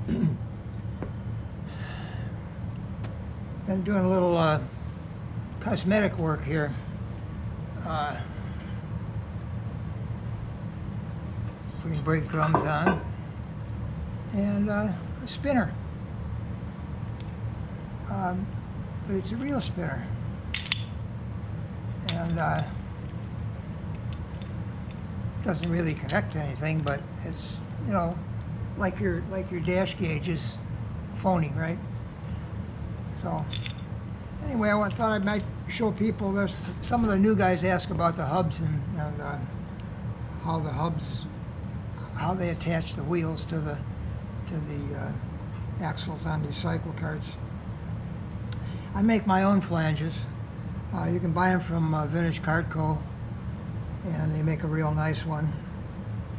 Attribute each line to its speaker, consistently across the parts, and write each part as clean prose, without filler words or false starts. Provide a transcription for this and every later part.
Speaker 1: Been doing a little cosmetic work here. Putting brake drums on and a spinner. But it's a real spinner. And doesn't really connect to anything, but it's, you know, like your dash gauge is phony, right? So anyway, I thought I might show people. There's some of the new guys ask about the hubs and how the hubs, how they attach the wheels to the axles on these Cyclekarts. I make my own flanges. You can buy them from Vintage Kart Co. and they make a real nice one.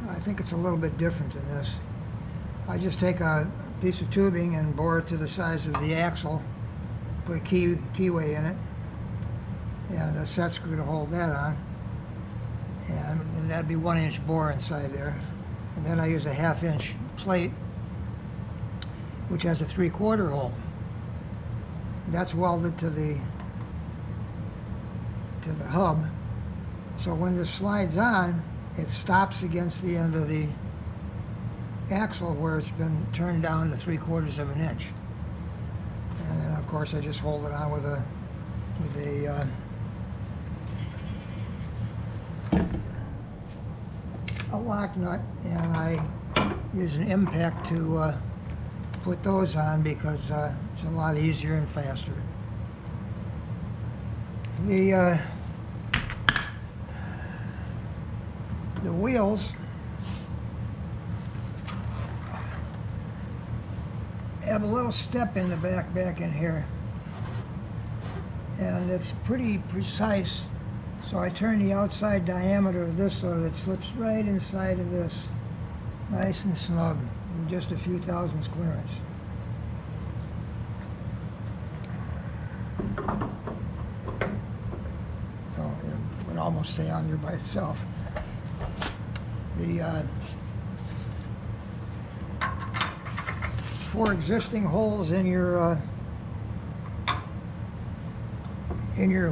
Speaker 1: I think it's a little bit different than this. I just take a piece of tubing and bore it to the size of the axle, put a keyway in it, and a set screw to hold that on, and that'd be 1-inch bore inside there. And then I use a 1/2-inch plate, which has a 3/4 hole. That's welded to the hub. So when this slides on, it stops against the end of the axle where it's been turned down to 3/4 of an inch. And then of course I just hold it on with a lock nut, and I use an impact to put those on because it's a lot easier and faster. The wheels have a little step in the back in here, and it's pretty precise. So I turn the outside diameter of this so that it slips right inside of this, nice and snug, with just a few thousandths clearance. So it would almost stay on there by itself. The 4 existing holes in your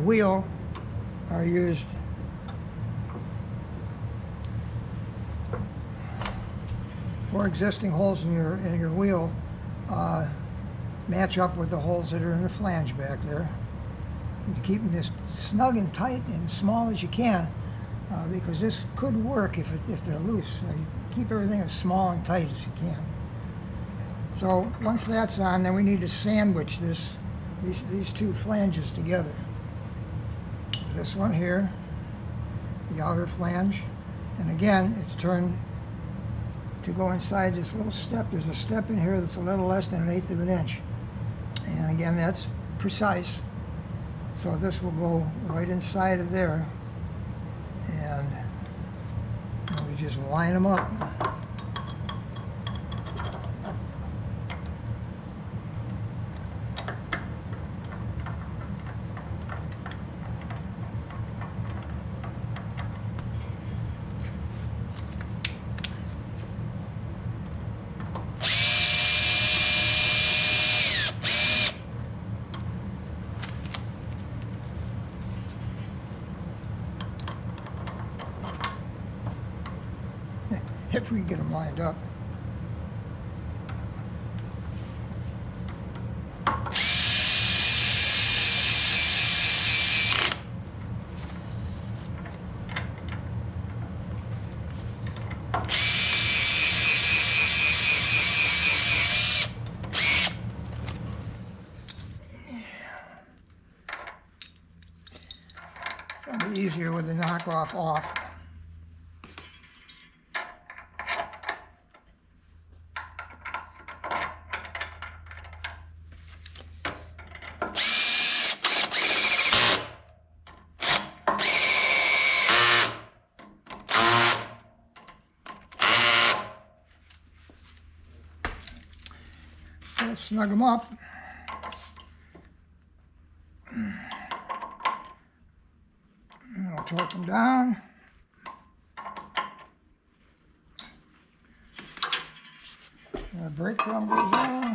Speaker 1: wheel are used. 4 existing holes in your wheel match up with the holes that are in the flange back there. You're keeping this snug and tight and small as you can, because this could work if they're loose. So you keep everything as small and tight as you can. So once that's on, then we need to sandwich these 2 flanges together. This one here, the outer flange, and again it's turned to go inside this little step. There's a step in here that's a little less than 1/8 of an inch, and again that's precise. So this will go right inside of there, and we just line them up. If we can get them lined up. It'll be easier with the knockoff off. Let's snug them up. And I'll torque them down. The brake drum goes on.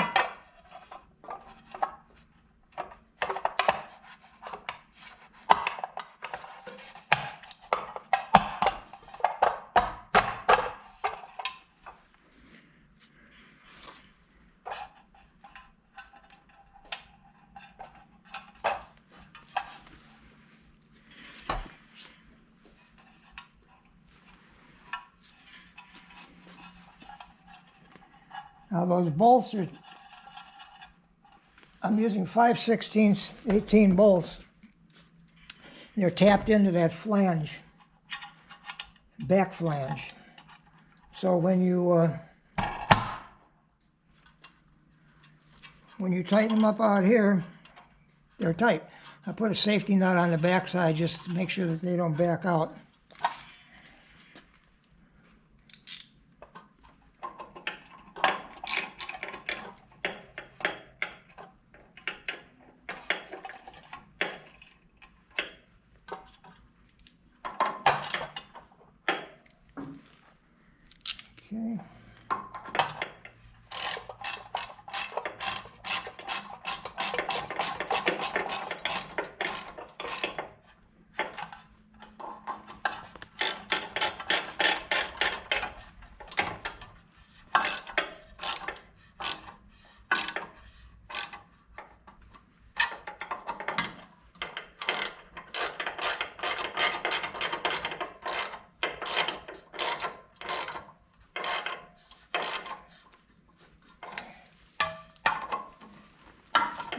Speaker 1: Now those bolts are, I'm using 5/16 18 bolts. They're tapped into that flange, back flange. So when you tighten them up out here, they're tight. I put a safety nut on the back side just to make sure that they don't back out. Okay.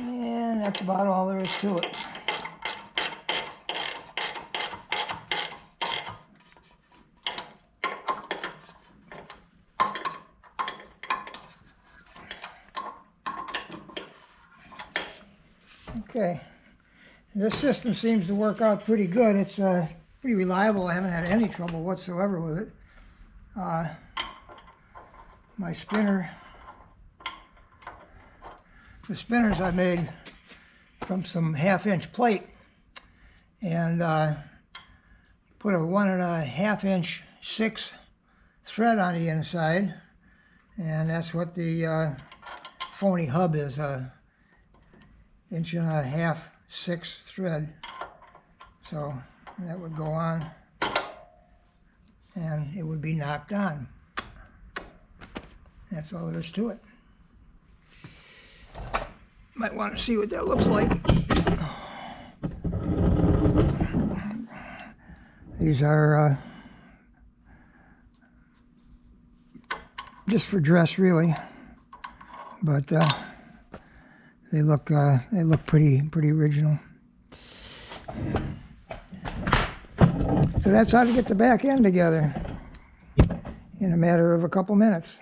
Speaker 1: And that's about all there is to it. Okay, this system seems to work out pretty good. It's pretty reliable. I haven't had any trouble whatsoever with it. My spinner, the spinners I made from some 1/2-inch plate, and put a 1.5-inch 6 thread on the inside, and that's what the phony hub is, a 1.5-inch 6 thread. So that would go on and it would be knocked on. That's all there is to it. Might want to see what that looks like. These are just for dress, really, but they look pretty original. So that's how to get the back end together in a matter of a couple minutes.